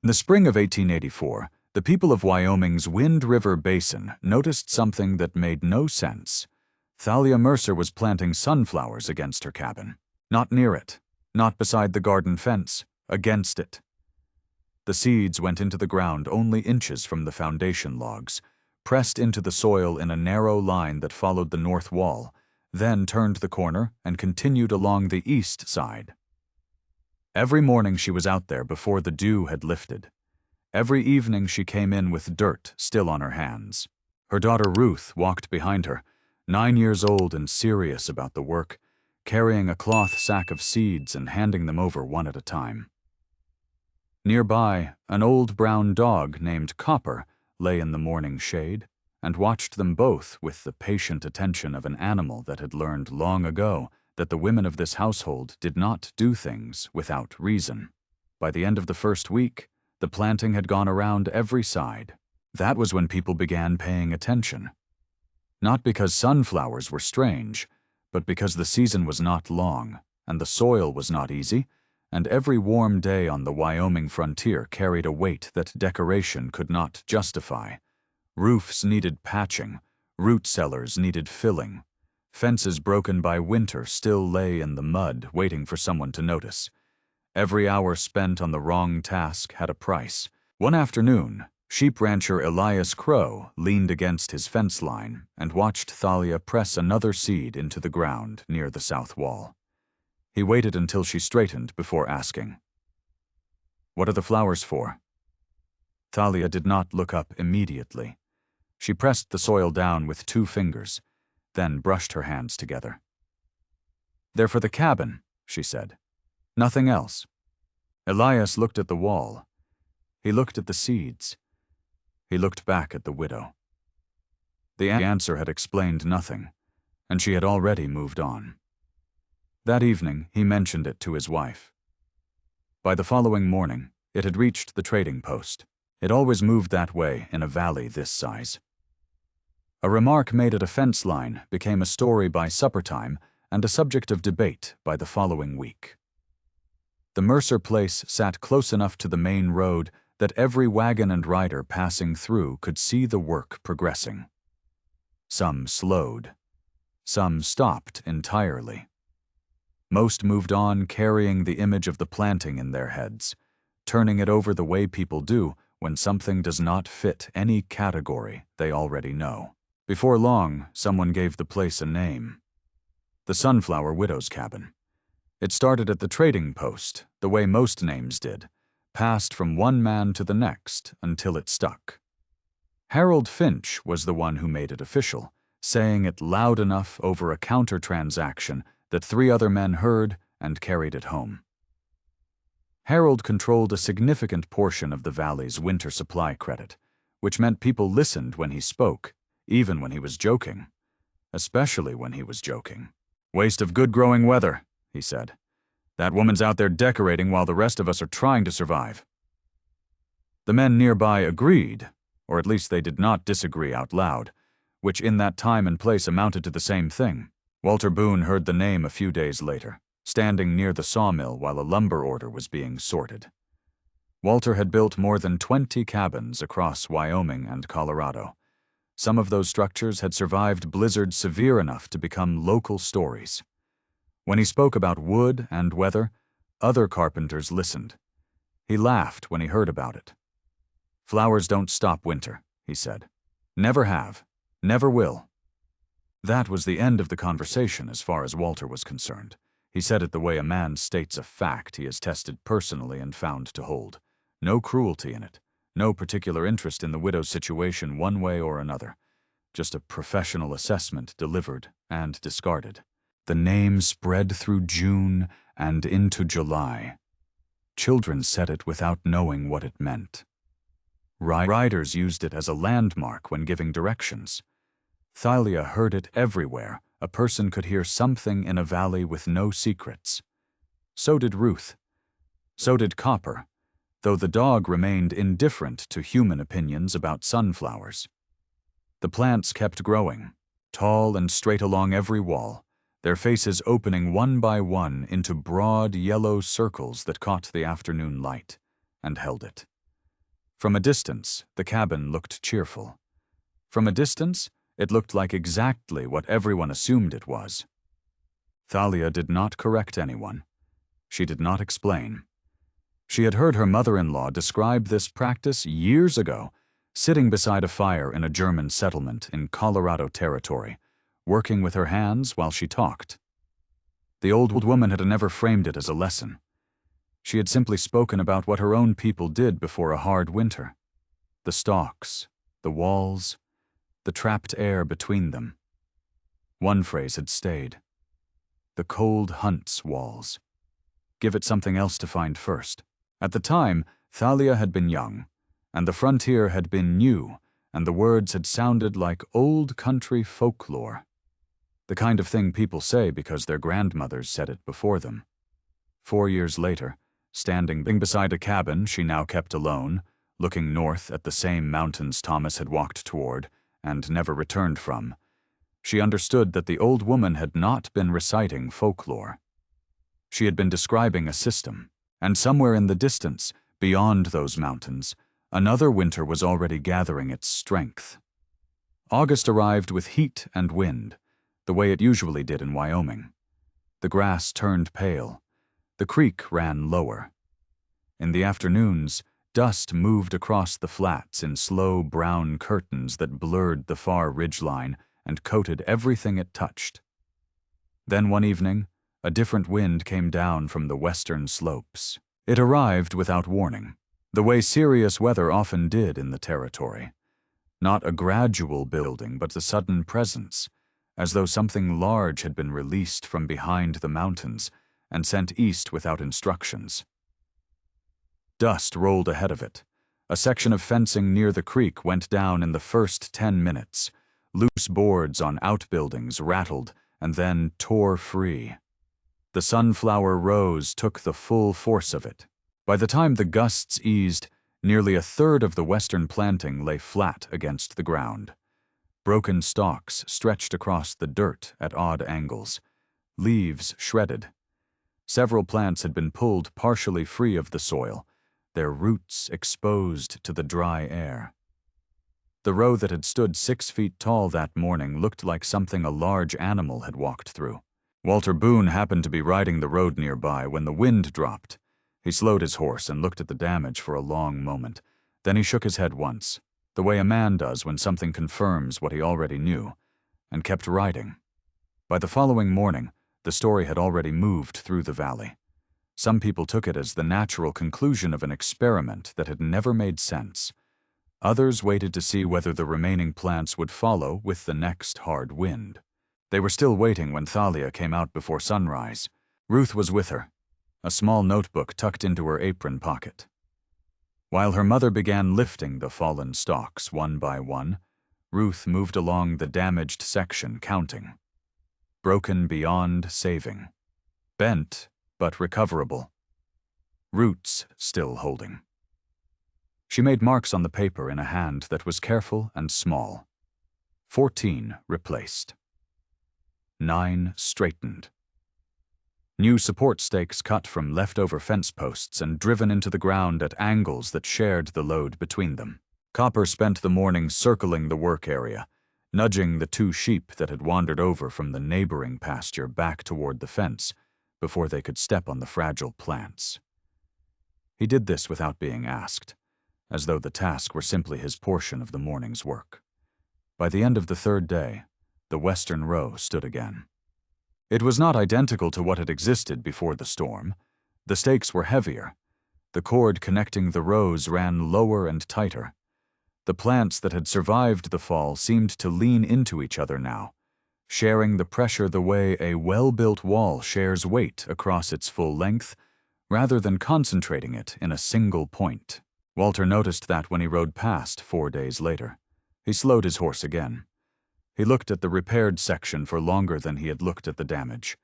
In the spring of 1884, the people of Wyoming's Wind River Basin noticed something that made no sense. Thalia Mercer was planting sunflowers against her cabin. Not near it, not beside the garden fence, against it. The seeds went into the ground only inches from the foundation logs, pressed into the soil in a narrow line that followed the north wall, then turned the corner and continued along the east side. Every morning she was out there before the dew had lifted. Every evening she came in with dirt still on her hands. Her daughter Ruth walked behind her, 9 years old and serious about the work, carrying a cloth sack of seeds and handing them over one at a time. Nearby, an old brown dog named Copper lay in the morning shade and watched them both with the patient attention of an animal that had learned long ago that the women of this household did not do things without reason. By the end of the first week, the planting had gone around every side. That was when people began paying attention. Not because sunflowers were strange, but because the season was not long, and the soil was not easy, and every warm day on the Wyoming frontier carried a weight that decoration could not justify. Roofs needed patching, root cellars needed filling. Fences broken by winter still lay in the mud waiting for someone to notice. Every hour spent on the wrong task had a price. One afternoon, sheep rancher Elias Crow leaned against his fence line and watched Thalia press another seed into the ground near the south wall. He waited until she straightened before asking, "What are the flowers for?" Thalia did not look up immediately. She pressed the soil down with 2 fingers, then brushed her hands together. "They're for the cabin," she said. "Nothing else." Elias looked at the wall. He looked at the seeds. He looked back at the widow. The answer had explained nothing, and she had already moved on. That evening, he mentioned it to his wife. By the following morning, it had reached the trading post. It always moved that way in a valley this size. A remark made at a fence line became a story by supper time and a subject of debate by the following week. The Mercer place sat close enough to the main road that every wagon and rider passing through could see the work progressing. Some slowed. Some stopped entirely. Most moved on carrying the image of the planting in their heads, turning it over the way people do when something does not fit any category they already know. Before long, someone gave the place a name. The Sunflower Widow's Cabin. It started at the trading post, the way most names did, passed from one man to the next until it stuck. Harold Finch was the one who made it official, saying it loud enough over a counter transaction that 3 other men heard and carried it home. Harold controlled a significant portion of the valley's winter supply credit, which meant people listened when he spoke, even when he was joking. Especially when he was joking. "Waste of good growing weather," he said. "That woman's out there decorating while the rest of us are trying to survive." The men nearby agreed, or at least they did not disagree out loud, which in that time and place amounted to the same thing. Walter Boone heard the name a few days later, standing near the sawmill while a lumber order was being sorted. Walter had built more than 20 cabins across Wyoming and Colorado. Some of those structures had survived blizzards severe enough to become local stories. When he spoke about wood and weather, other carpenters listened. He laughed when he heard about it. "Flowers don't stop winter," he said. "Never have. Never will." That was the end of the conversation as far as Walter was concerned. He said it the way a man states a fact he has tested personally and found to hold. No cruelty in it. No particular interest in the widow's situation one way or another. Just a professional assessment delivered and discarded. The name spread through June and into July. Children said it without knowing what it meant. Riders used it as a landmark when giving directions. Thalia heard it everywhere. A person could hear something in a valley with no secrets. So did Ruth. So did Copper, though the dog remained indifferent to human opinions about sunflowers. The plants kept growing, tall and straight along every wall, their faces opening one by one into broad yellow circles that caught the afternoon light and held it. From a distance, the cabin looked cheerful. From a distance, it looked like exactly what everyone assumed it was. Thalia did not correct anyone. She did not explain. She had heard her mother-in-law describe this practice years ago, sitting beside a fire in a German settlement in Colorado Territory, working with her hands while she talked. The old woman had never framed it as a lesson. She had simply spoken about what her own people did before a hard winter. The stalks, the walls, the trapped air between them. One phrase had stayed. The cold hunts walls. Give it something else to find first. At the time, Thalia had been young, and the frontier had been new, and the words had sounded like old country folklore. The kind of thing people say because their grandmothers said it before them. 4 years later, standing beside a cabin she now kept alone, looking north at the same mountains Thomas had walked toward and never returned from, she understood that the old woman had not been reciting folklore. She had been describing a system, and somewhere in the distance, beyond those mountains, another winter was already gathering its strength. August arrived with heat and wind, the way it usually did in Wyoming. The grass turned pale. The creek ran lower. In the afternoons, dust moved across the flats in slow brown curtains that blurred the far ridgeline and coated everything it touched. Then one evening, a different wind came down from the western slopes. It arrived without warning, the way serious weather often did in the territory. Not a gradual building, but the sudden presence, as though something large had been released from behind the mountains and sent east without instructions. Dust rolled ahead of it. A section of fencing near the creek went down in the first 10 minutes. Loose boards on outbuildings rattled and then tore free. The sunflower rose took the full force of it. By the time the gusts eased, nearly a third of the western planting lay flat against the ground. Broken stalks stretched across the dirt at odd angles. Leaves shredded. Several plants had been pulled partially free of the soil, their roots exposed to the dry air. The row that had stood 6 feet tall that morning looked like something a large animal had walked through. Walter Boone happened to be riding the road nearby when the wind dropped. He slowed his horse and looked at the damage for a long moment. Then he shook his head once, the way a man does when something confirms what he already knew, and kept riding. By the following morning, the story had already moved through the valley. Some people took it as the natural conclusion of an experiment that had never made sense. Others waited to see whether the remaining plants would follow with the next hard wind. They were still waiting when Thalia came out before sunrise. Ruth was with her, a small notebook tucked into her apron pocket. While her mother began lifting the fallen stalks one by one, Ruth moved along the damaged section counting. Broken beyond saving. Bent, but recoverable. Roots still holding. She made marks on the paper in a hand that was careful and small. 14 replaced. 9 straightened. New support stakes cut from leftover fence posts and driven into the ground at angles that shared the load between them. Copper spent the morning circling the work area, nudging the 2 sheep that had wandered over from the neighboring pasture back toward the fence before they could step on the fragile plants. He did this without being asked, as though the task were simply his portion of the morning's work. By the end of the 3rd day, the western row stood again. It was not identical to what had existed before the storm. The stakes were heavier. The cord connecting the rows ran lower and tighter. The plants that had survived the fall seemed to lean into each other now, sharing the pressure the way a well-built wall shares weight across its full length, rather than concentrating it in a single point. Walter noticed that when he rode past 4 days later. He slowed his horse again. He looked at the repaired section for longer than he had looked at the damage.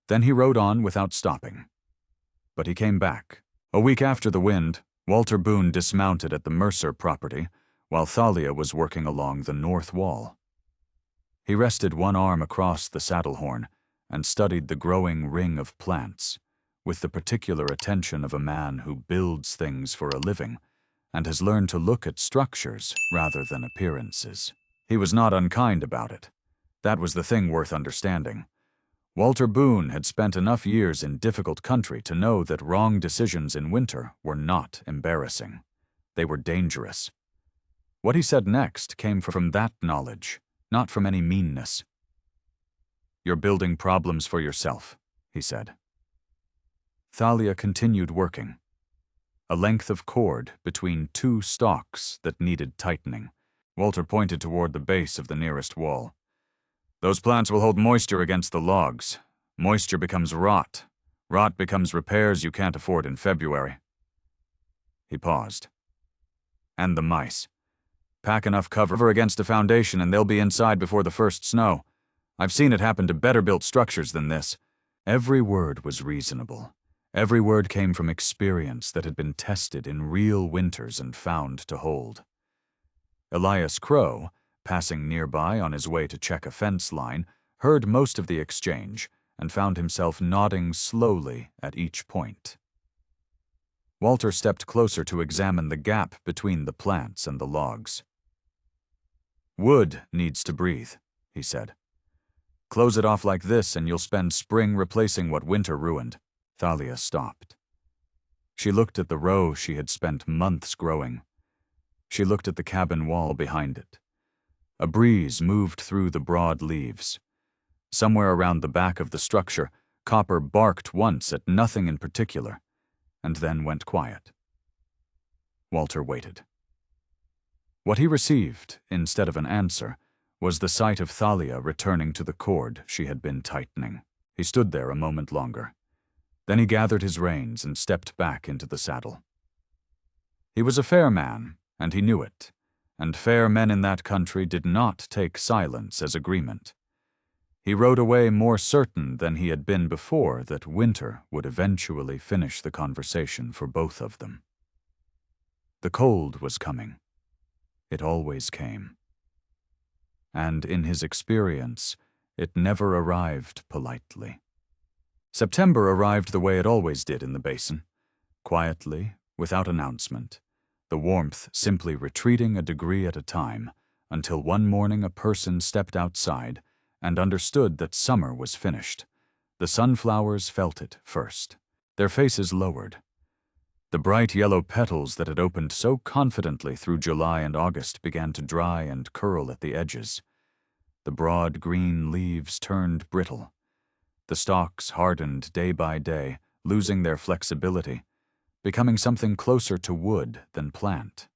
Then he rode on without stopping. But he came back. A week after the wind, Walter Boone dismounted at the Mercer property, while Thalia was working along the north wall. He rested one arm across the saddle horn and studied the growing ring of plants, with the particular attention of a man who builds things for a living, and has learned to look at structures rather than appearances. He was not unkind about it. That was the thing worth understanding. Walter Boone had spent enough years in difficult country to know that wrong decisions in winter were not embarrassing. They were dangerous. What he said next came from that knowledge, not from any meanness. "You're building problems for yourself," he said. Thalia continued working. A length of cord between two stalks that needed tightening. Walter pointed toward the base of the nearest wall. "Those plants will hold moisture against the logs. Moisture becomes rot. Rot becomes repairs you can't afford in February." He paused. "And the mice. Pack enough cover against a foundation and they'll be inside before the first snow. I've seen it happen to better-built structures than this." Every word was reasonable. Every word came from experience that had been tested in real winters and found to hold. Elias Crow, passing nearby on his way to check a fence line, heard most of the exchange and found himself nodding slowly at each point. Walter stepped closer to examine the gap between the plants and the logs. "Wood needs to breathe," he said. "Close it off like this and you'll spend spring replacing what winter ruined." Thalia stopped. She looked at the row she had spent months growing. She looked at the cabin wall behind it. A breeze moved through the broad leaves. Somewhere around the back of the structure, Copper barked once at nothing in particular, and then went quiet. Walter waited. What he received, instead of an answer, was the sight of Thalia returning to the cord she had been tightening. He stood there a moment longer. Then he gathered his reins and stepped back into the saddle. He was a fair man, and he knew it, and fair men in that country did not take silence as agreement. He rode away more certain than he had been before that winter would eventually finish the conversation for both of them. The cold was coming. It always came. And in his experience, it never arrived politely. September arrived the way it always did in the basin, quietly, without announcement, the warmth simply retreating a degree at a time, until one morning a person stepped outside and understood that summer was finished. The sunflowers felt it first. Their faces lowered. The bright yellow petals that had opened so confidently through July and August began to dry and curl at the edges. The broad green leaves turned brittle. The stalks hardened day by day, losing their flexibility, becoming something closer to wood than plant.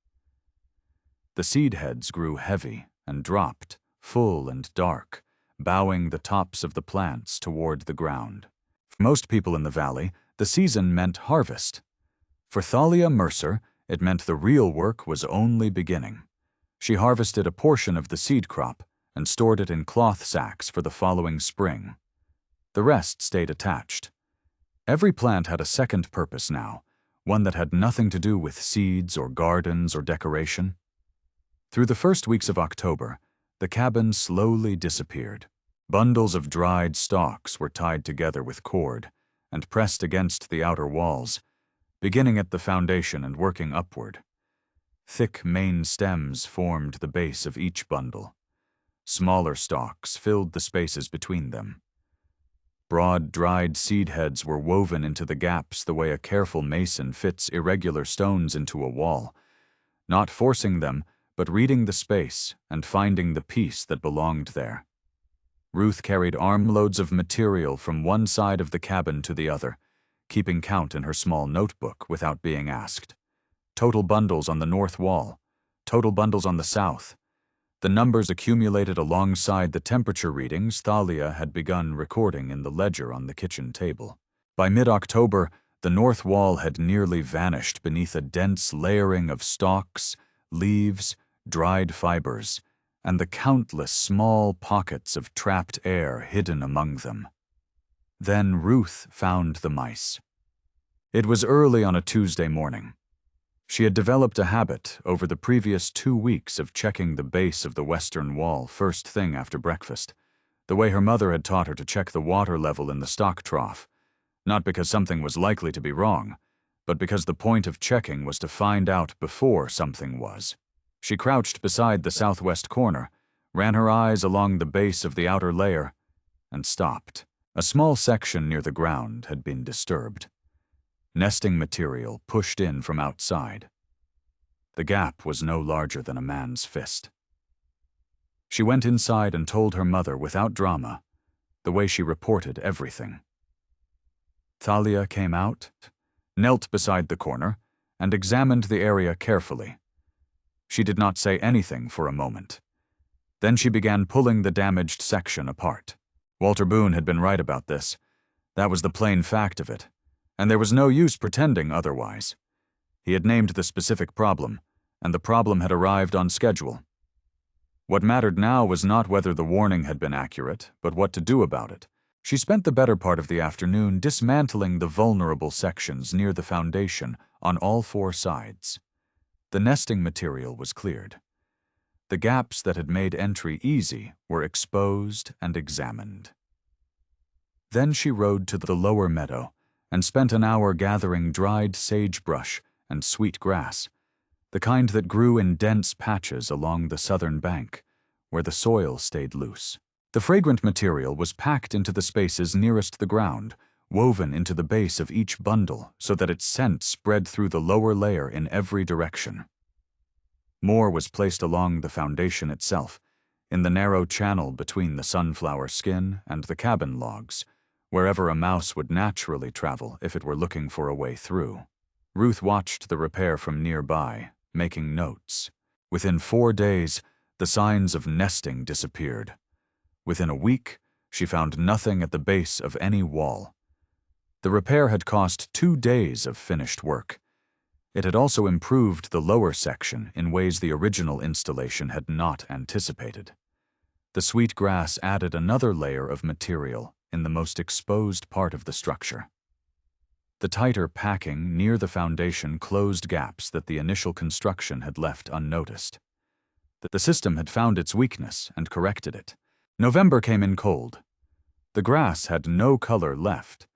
The seed heads grew heavy and dropped, full and dark, bowing the tops of the plants toward the ground. For most people in the valley, the season meant harvest. For Thalia Mercer, it meant the real work was only beginning. She harvested a portion of the seed crop and stored it in cloth sacks for the following spring. The rest stayed attached. Every plant had a second purpose now, one that had nothing to do with seeds or gardens or decoration. Through the first weeks of October, the cabin slowly disappeared. Bundles of dried stalks were tied together with cord and pressed against the outer walls, beginning at the foundation and working upward. Thick main stems formed the base of each bundle. Smaller stalks filled the spaces between them. Broad, dried seed heads were woven into the gaps the way a careful mason fits irregular stones into a wall, not forcing them, but reading the space and finding the piece that belonged there. Ruth carried armloads of material from one side of the cabin to the other, keeping count in her small notebook without being asked. Total bundles on the north wall, total bundles on the south. The numbers accumulated alongside the temperature readings Thalia had begun recording in the ledger on the kitchen table. By mid-October, the north wall had nearly vanished beneath a dense layering of stalks, leaves, dried fibers, and the countless small pockets of trapped air hidden among them. Then Ruth found the mice. It was early on a Tuesday morning. She had developed a habit over the previous 2 weeks of checking the base of the western wall first thing after breakfast, the way her mother had taught her to check the water level in the stock trough, not because something was likely to be wrong, but because the point of checking was to find out before something was. She crouched beside the southwest corner, ran her eyes along the base of the outer layer, and stopped. A small section near the ground had been disturbed. Nesting material pushed in from outside. The gap was no larger than a man's fist. She went inside and told her mother without drama, the way she reported everything. Thalia came out, knelt beside the corner, and examined the area carefully. She did not say anything for a moment. Then she began pulling the damaged section apart. Walter Boone had been right about this. That was the plain fact of it, and there was no use pretending otherwise. He had named the specific problem, and the problem had arrived on schedule. What mattered now was not whether the warning had been accurate, but what to do about it. She spent the better part of the afternoon dismantling the vulnerable sections near the foundation on all four sides. The nesting material was cleared. The gaps that had made entry easy were exposed and examined. Then she rode to the lower meadow and spent an hour gathering dried sagebrush and sweet grass, the kind that grew in dense patches along the southern bank, where the soil stayed loose. The fragrant material was packed into the spaces nearest the ground, woven into the base of each bundle so that its scent spread through the lower layer in every direction. More was placed along the foundation itself, in the narrow channel between the sunflower skin and the cabin logs, wherever a mouse would naturally travel if it were looking for a way through. Ruth watched the repair from nearby, making notes. Within 4 days, the signs of nesting disappeared. Within a week, she found nothing at the base of any wall. The repair had cost 2 days of finished work. It had also improved the lower section in ways the original installation had not anticipated. The sweet grass added another layer of material in the most exposed part of the structure. The tighter packing near the foundation closed gaps that the initial construction had left unnoticed. The system had found its weakness and corrected it. November came in cold. The grass had no color left.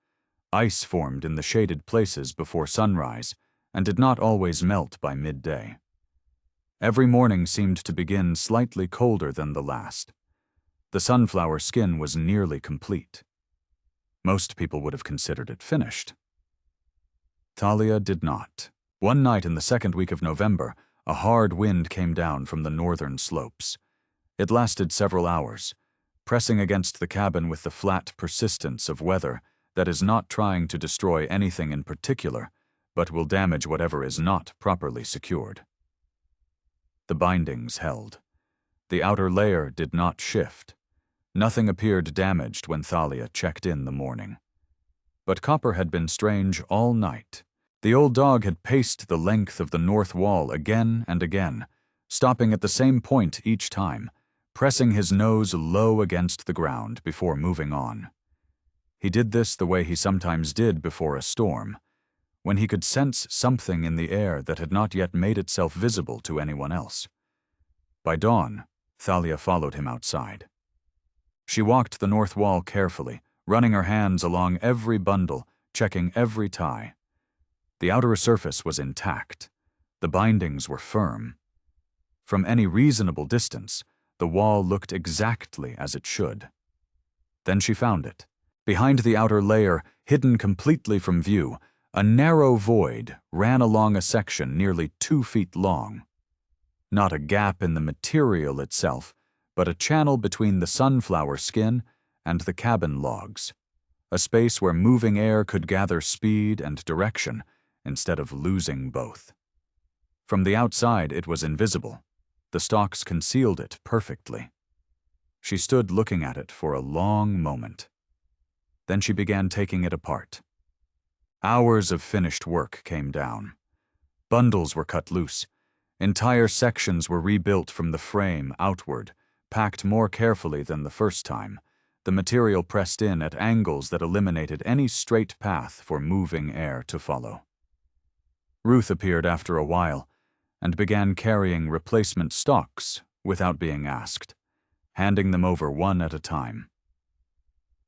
Ice formed in the shaded places before sunrise and did not always melt by midday. Every morning seemed to begin slightly colder than the last. The sunflower skin was nearly complete. Most people would have considered it finished. Thalia did not. One night in the second week of November, a hard wind came down from the northern slopes. It lasted several hours, pressing against the cabin with the flat persistence of weather that is not trying to destroy anything in particular, but will damage whatever is not properly secured. The bindings held. The outer layer did not shift. Nothing appeared damaged when Thalia checked in the morning. But Copper had been strange all night. The old dog had paced the length of the north wall again and again, stopping at the same point each time, pressing his nose low against the ground before moving on. He did this the way he sometimes did before a storm, when he could sense something in the air that had not yet made itself visible to anyone else. By dawn, Thalia followed him outside. She walked the north wall carefully, running her hands along every bundle, checking every tie. The outer surface was intact. The bindings were firm. From any reasonable distance, the wall looked exactly as it should. Then she found it. Behind the outer layer, hidden completely from view, a narrow void ran along a section nearly 2 feet long. Not a gap in the material itself, but a channel between the sunflower skin and the cabin logs. A space where moving air could gather speed and direction instead of losing both. From the outside, it was invisible. The stalks concealed it perfectly. She stood looking at it for a long moment. Then she began taking it apart. Hours of finished work came down. Bundles were cut loose. Entire sections were rebuilt from the frame outward, packed more carefully than the first time, the material pressed in at angles that eliminated any straight path for moving air to follow. Ruth appeared after a while and began carrying replacement stalks without being asked, handing them over one at a time.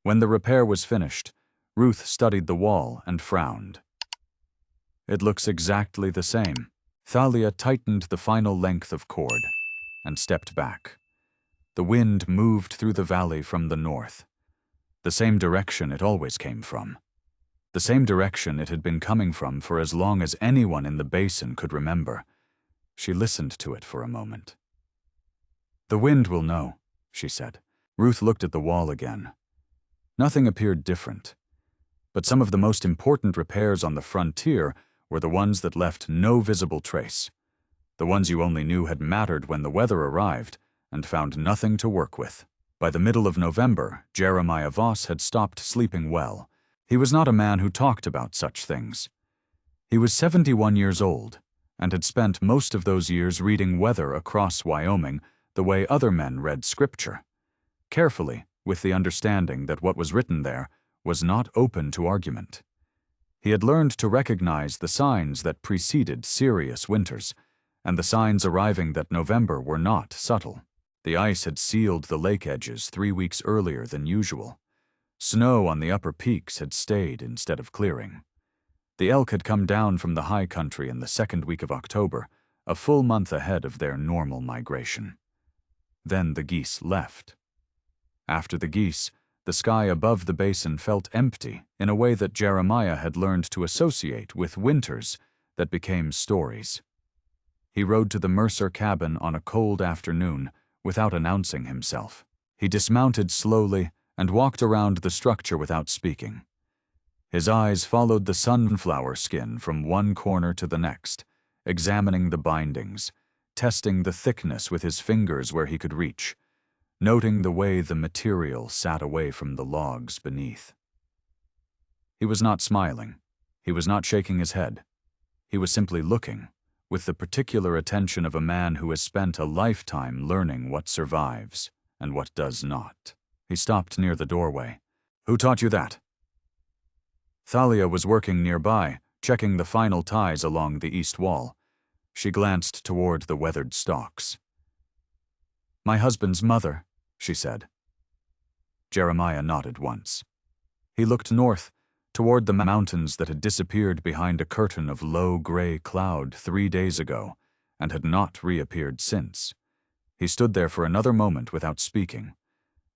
When the repair was finished, Ruth studied the wall and frowned. It looks exactly the same. Thalia tightened the final length of cord and stepped back. The wind moved through the valley from the north, the same direction it always came from. The same direction it had been coming from for as long as anyone in the basin could remember. She listened to it for a moment. "The wind will know," she said. Ruth looked at the wall again. Nothing appeared different, but some of the most important repairs on the frontier were the ones that left no visible trace, the ones you only knew had mattered when the weather arrived and found nothing to work with. By the middle of November, Jeremiah Voss had stopped sleeping well. He was not a man who talked about such things. He was 71 years old and had spent most of those years reading weather across Wyoming the way other men read scripture, carefully, with the understanding that what was written there was not open to argument. He had learned to recognize the signs that preceded serious winters, and the signs arriving that November were not subtle. The ice had sealed the lake edges 3 weeks earlier than usual. Snow on the upper peaks had stayed instead of clearing. The elk had come down from the high country in the second week of October, a full month ahead of their normal migration. Then the geese left. After the geese, the sky above the basin felt empty in a way that Jeremiah had learned to associate with winters that became stories. He rode to the Mercer cabin on a cold afternoon without announcing himself. He dismounted slowly and walked around the structure without speaking. His eyes followed the sunflower skin from one corner to the next, examining the bindings, testing the thickness with his fingers where he could reach, noting the way the material sat away from the logs beneath. He was not smiling. He was not shaking his head. He was simply looking, with the particular attention of a man who has spent a lifetime learning what survives and what does not. He stopped near the doorway. "Who taught you that?" Thalia was working nearby, checking the final ties along the east wall. She glanced toward the weathered stalks. "My husband's mother," she said. Jeremiah nodded once. He looked north, toward the mountains that had disappeared behind a curtain of low gray cloud 3 days ago and had not reappeared since. He stood there for another moment without speaking,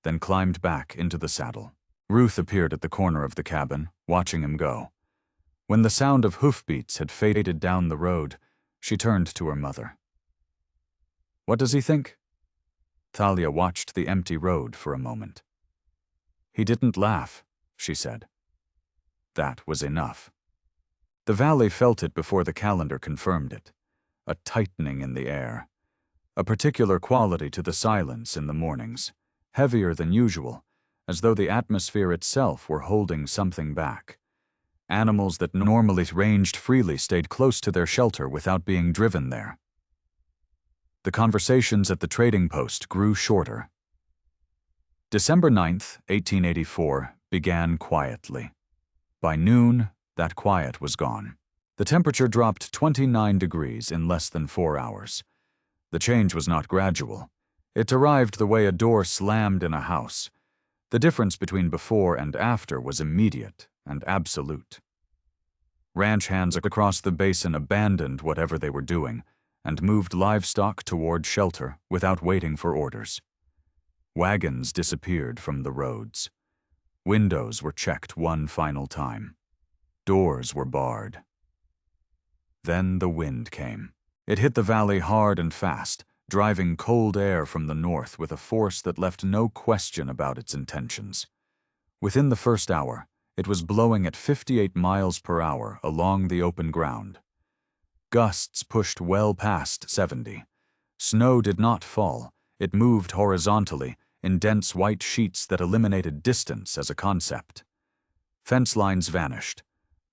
then climbed back into the saddle. Ruth appeared at the corner of the cabin, watching him go. When the sound of hoofbeats had faded down the road, she turned to her mother. "What does he think?" Thalia watched the empty road for a moment. "He didn't laugh," she said. That was enough. The valley felt it before the calendar confirmed it, a tightening in the air, a particular quality to the silence in the mornings, heavier than usual, as though the atmosphere itself were holding something back. Animals that normally ranged freely stayed close to their shelter without being driven there. The conversations at the trading post grew shorter. December 9th, 1884, began quietly. By noon, that quiet was gone. The temperature dropped 29 degrees in less than 4 hours. The change was not gradual. It arrived the way a door slammed in a house. The difference between before and after was immediate and absolute. Ranch hands across the basin abandoned whatever they were doing and moved livestock toward shelter without waiting for orders. Wagons disappeared from the roads. Windows were checked one final time. Doors were barred. Then the wind came. It hit the valley hard and fast, driving cold air from the north with a force that left no question about its intentions. Within the first hour, it was blowing at 58 miles per hour along the open ground. Gusts pushed well past 70. Snow did not fall. It moved horizontally in dense white sheets that eliminated distance as a concept. Fence lines vanished.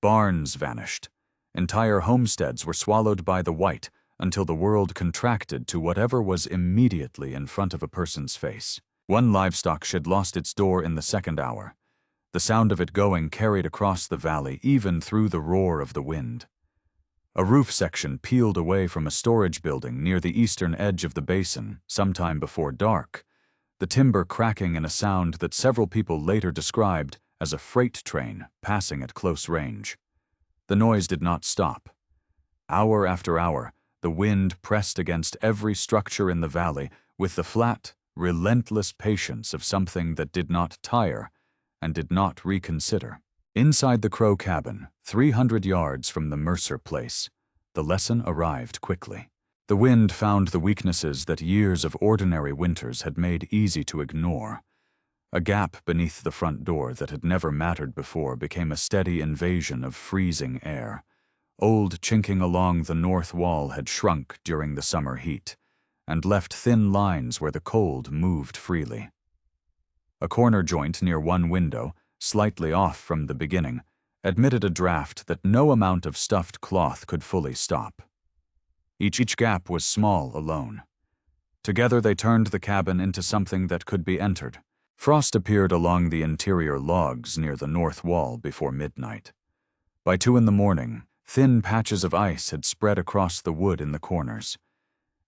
Barns vanished. Entire homesteads were swallowed by the white until the world contracted to whatever was immediately in front of a person's face. One livestock shed lost its door in the second hour. The sound of it going carried across the valley even through the roar of the wind. A roof section peeled away from a storage building near the eastern edge of the basin sometime before dark, the timber cracking in a sound that several people later described as a freight train passing at close range. The noise did not stop. Hour after hour, the wind pressed against every structure in the valley with the flat, relentless patience of something that did not tire and did not reconsider. Inside the Crow cabin, 300 yards from the Mercer place, the lesson arrived quickly. The wind found the weaknesses that years of ordinary winters had made easy to ignore. A gap beneath the front door that had never mattered before became a steady invasion of freezing air. Old chinking along the north wall had shrunk during the summer heat, and left thin lines where the cold moved freely. A corner joint near one window, slightly off from the beginning, admitted a draft that no amount of stuffed cloth could fully stop. Each gap was small alone. Together they turned the cabin into something that could be entered. Frost appeared along the interior logs near the north wall before midnight. By 2 in the morning, thin patches of ice had spread across the wood in the corners.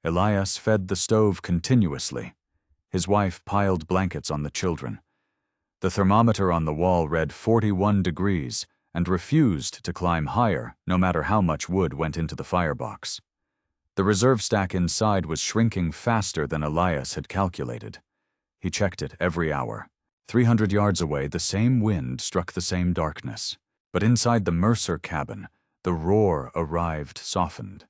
Elias fed the stove continuously. His wife piled blankets on the children. The thermometer on the wall read 41 degrees and refused to climb higher no matter how much wood went into the firebox. The reserve stack inside was shrinking faster than Elias had calculated. He checked it every hour. 300 yards away, the same wind struck the same darkness. But inside the Mercer cabin, the roar arrived softened.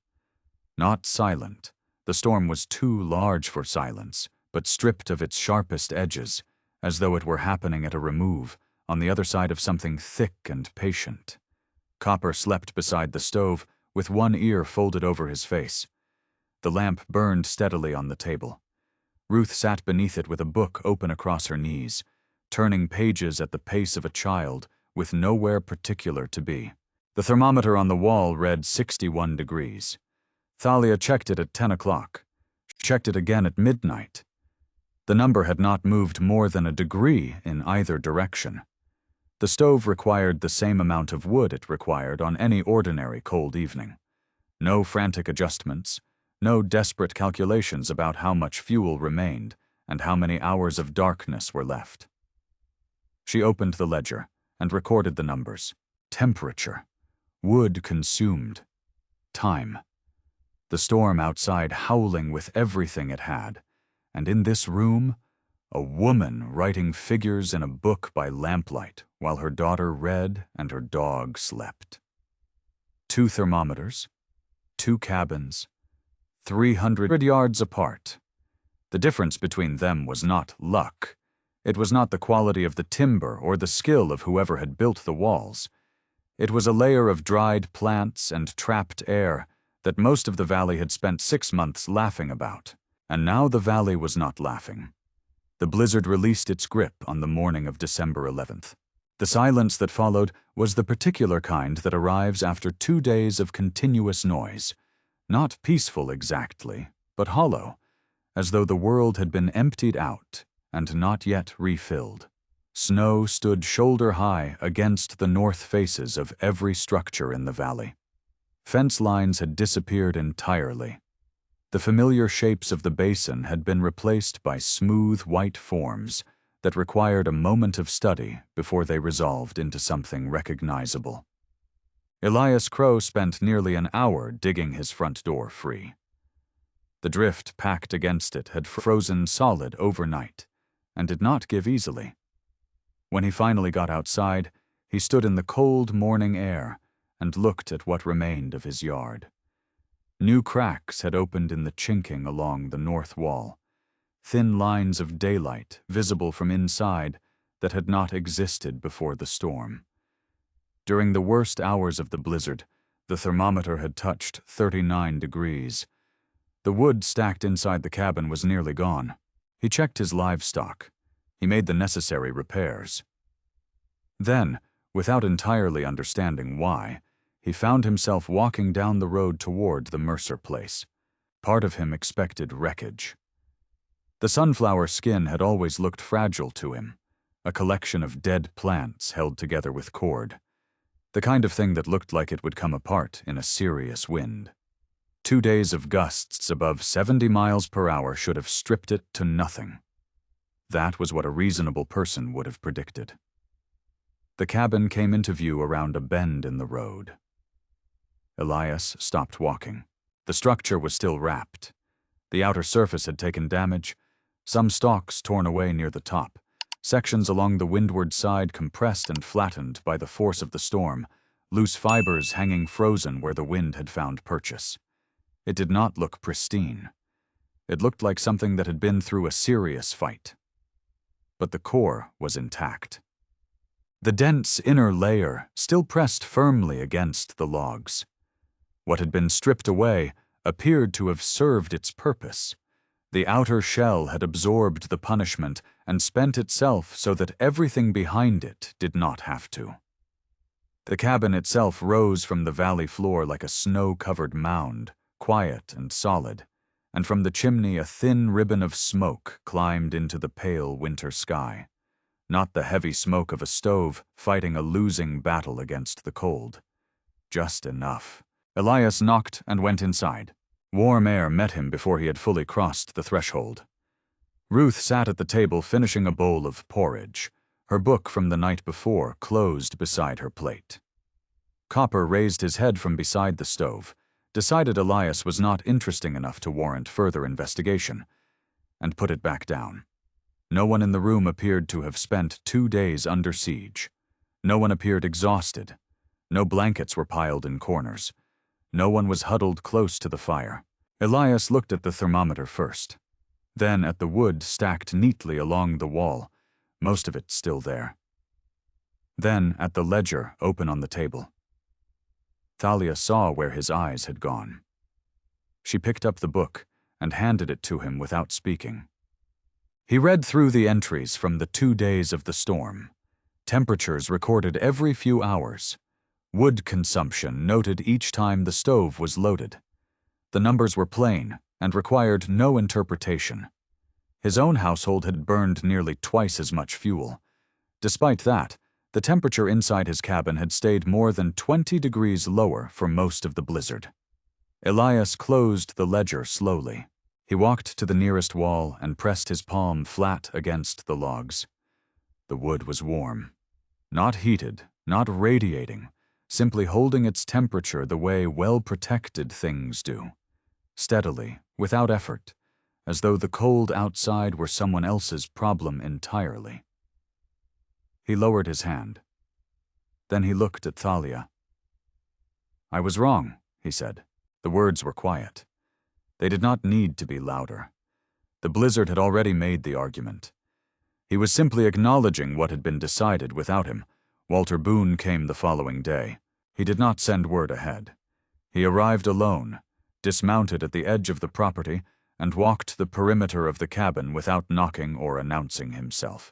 Not silent. The storm was too large for silence, but stripped of its sharpest edges, as though it were happening at a remove, on the other side of something thick and patient. Copper slept beside the stove, with one ear folded over his face. The lamp burned steadily on the table. Ruth sat beneath it with a book open across her knees, turning pages at the pace of a child, with nowhere particular to be. The thermometer on the wall read 61 degrees. Thalia checked it at 10 o'clock. She checked it again at midnight. The number had not moved more than a degree in either direction. The stove required the same amount of wood it required on any ordinary cold evening. No frantic adjustments, no desperate calculations about how much fuel remained and how many hours of darkness were left. She opened the ledger and recorded the numbers. Temperature. Wood consumed. Time. The storm outside howling with everything it had. And in this room, a woman writing figures in a book by lamplight while her daughter read and her dog slept. 2 thermometers, 2 cabins, 300 yards apart. The difference between them was not luck. It was not the quality of the timber or the skill of whoever had built the walls. It was a layer of dried plants and trapped air that most of the valley had spent 6 months laughing about. And now the valley was not laughing. The blizzard released its grip on the morning of December 11th. The silence that followed was the particular kind that arrives after 2 days of continuous noise. Not peaceful exactly, but hollow, as though the world had been emptied out and not yet refilled. Snow stood shoulder-high against the north faces of every structure in the valley. Fence lines had disappeared entirely. The familiar shapes of the basin had been replaced by smooth white forms that required a moment of study before they resolved into something recognizable. Elias Crow spent nearly an hour digging his front door free. The drift packed against it had frozen solid overnight and did not give easily. When he finally got outside, he stood in the cold morning air and looked at what remained of his yard. New cracks had opened in the chinking along the north wall, thin lines of daylight visible from inside that had not existed before the storm. During the worst hours of the blizzard, the thermometer had touched 39 degrees. The wood stacked inside the cabin was nearly gone. He checked his livestock. He made the necessary repairs. Then, without entirely understanding why, he found himself walking down the road toward the Mercer place. Part of him expected wreckage. The sunflower skin had always looked fragile to him, a collection of dead plants held together with cord. The kind of thing that looked like it would come apart in a serious wind. 2 days of gusts above 70 miles per hour should have stripped it to nothing. That was what a reasonable person would have predicted. The cabin came into view around a bend in the road. Elias stopped walking. The structure was still wrapped. The outer surface had taken damage, some stalks torn away near the top, sections along the windward side compressed and flattened by the force of the storm, loose fibers hanging frozen where the wind had found purchase. It did not look pristine. It looked like something that had been through a serious fight. But the core was intact. The dense inner layer still pressed firmly against the logs. What had been stripped away appeared to have served its purpose. The outer shell had absorbed the punishment and spent itself so that everything behind it did not have to. The cabin itself rose from the valley floor like a snow-covered mound, quiet and solid, and from the chimney a thin ribbon of smoke climbed into the pale winter sky. Not the heavy smoke of a stove fighting a losing battle against the cold. Just enough. Elias knocked and went inside. Warm air met him before he had fully crossed the threshold. Ruth sat at the table finishing a bowl of porridge, her book from the night before closed beside her plate. Copper raised his head from beside the stove, decided Elias was not interesting enough to warrant further investigation, and put it back down. No one in the room appeared to have spent 2 days under siege. No one appeared exhausted. No blankets were piled in corners. No one was huddled close to the fire. Elias looked at the thermometer first, then at the wood stacked neatly along the wall, most of it still there. Then at the ledger open on the table. Thalia saw where his eyes had gone. She picked up the book and handed it to him without speaking. He read through the entries from the 2 days of the storm. Temperatures recorded every few hours. Wood consumption noted each time the stove was loaded. The numbers were plain and required no interpretation. His own household had burned nearly twice as much fuel. Despite that, the temperature inside his cabin had stayed more than 20 degrees lower for most of the blizzard. Elias closed the ledger slowly. He walked to the nearest wall and pressed his palm flat against the logs. The wood was warm. Not heated, not radiating, simply holding its temperature the way well-protected things do. Steadily, without effort, as though the cold outside were someone else's problem entirely. He lowered his hand. Then he looked at Thalia. "I was wrong," he said. The words were quiet. They did not need to be louder. The blizzard had already made the argument. He was simply acknowledging what had been decided without him. Walter Boone came the following day. He did not send word ahead. He arrived alone, dismounted at the edge of the property, and walked the perimeter of the cabin without knocking or announcing himself.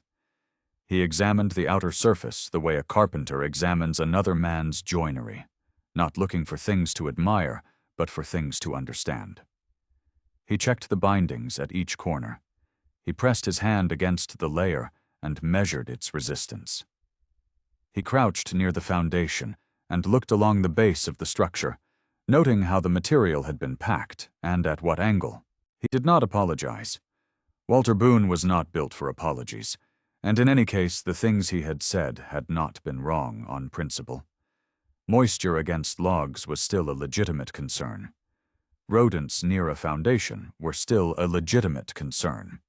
He examined the outer surface the way a carpenter examines another man's joinery, not looking for things to admire, but for things to understand. He checked the bindings at each corner. He pressed his hand against the layer and measured its resistance. He crouched near the foundation and looked along the base of the structure, noting how the material had been packed and at what angle. He did not apologize. Walter Boone was not built for apologies, and in any case the things he had said had not been wrong on principle. Moisture against logs was still a legitimate concern. Rodents near a foundation were still a legitimate concern.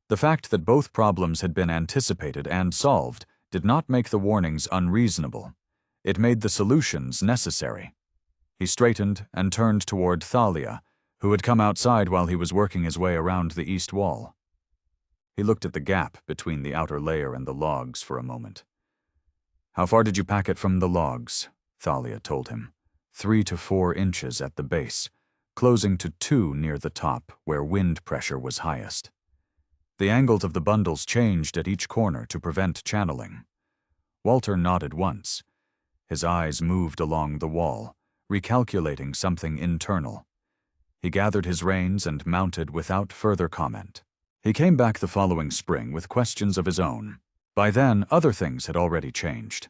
The fact that both problems had been anticipated and solved did not make the warnings unreasonable. It made the solutions necessary. He straightened and turned toward Thalia, who had come outside while he was working his way around the east wall. He looked at the gap between the outer layer and the logs for a moment. "How far did you pack it from the logs?" Thalia told him. 3 to 4 inches at the base, closing to 2 near the top where wind pressure was highest. The angles of the bundles changed at each corner to prevent channeling. Walter nodded once. His eyes moved along the wall, recalculating something internal. He gathered his reins and mounted without further comment. He came back the following spring with questions of his own. By then, other things had already changed.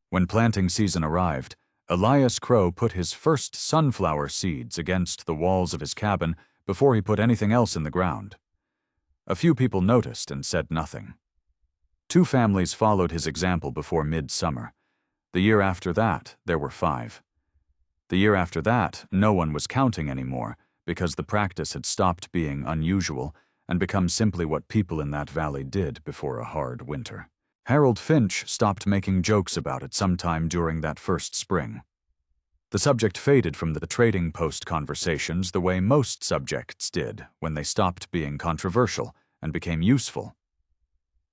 When planting season arrived, Elias Crow put his first sunflower seeds against the walls of his cabin before he put anything else in the ground. A few people noticed and said nothing. 2 families followed his example before midsummer. The year after that, there were 5. The year after that, no one was counting anymore, because the practice had stopped being unusual and become simply what people in that valley did before a hard winter. Harold Finch stopped making jokes about it sometime during that first spring. The subject faded from the trading post conversations the way most subjects did when they stopped being controversial and became useful.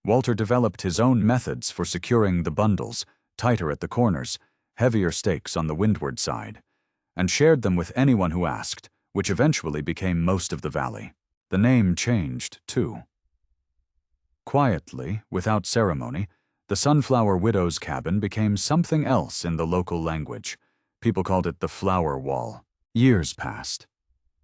Walter developed his own methods for securing the bundles, tighter at the corners, heavier stakes on the windward side, and shared them with anyone who asked, which eventually became most of the valley. The name changed, too. Quietly, without ceremony, the Sunflower Widow's cabin became something else in the local language. People called it the Flower Wall. Years passed.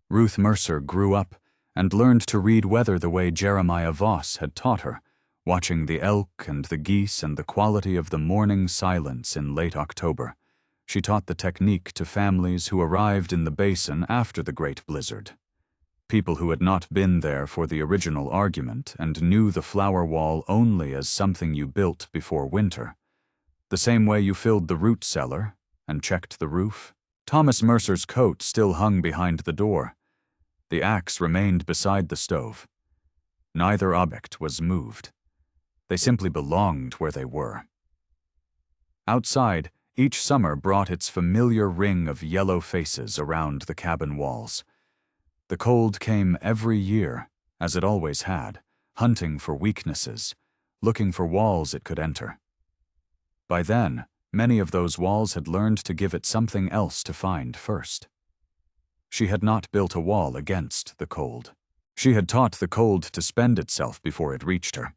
Ruth Mercer grew up and learned to read weather the way Jeremiah Voss had taught her, watching the elk and the geese and the quality of the morning silence in late October. She taught the technique to families who arrived in the basin after the Great Blizzard. People who had not been there for the original argument and knew the flower wall only as something you built before winter. The same way you filled the root cellar and checked the roof. Thomas Mercer's coat still hung behind the door. The axe remained beside the stove. Neither object was moved. They simply belonged where they were. Outside, each summer brought its familiar ring of yellow faces around the cabin walls. The cold came every year, as it always had, hunting for weaknesses, looking for walls it could enter. By then, many of those walls had learned to give it something else to find first. She had not built a wall against the cold. She had taught the cold to spend itself before it reached her.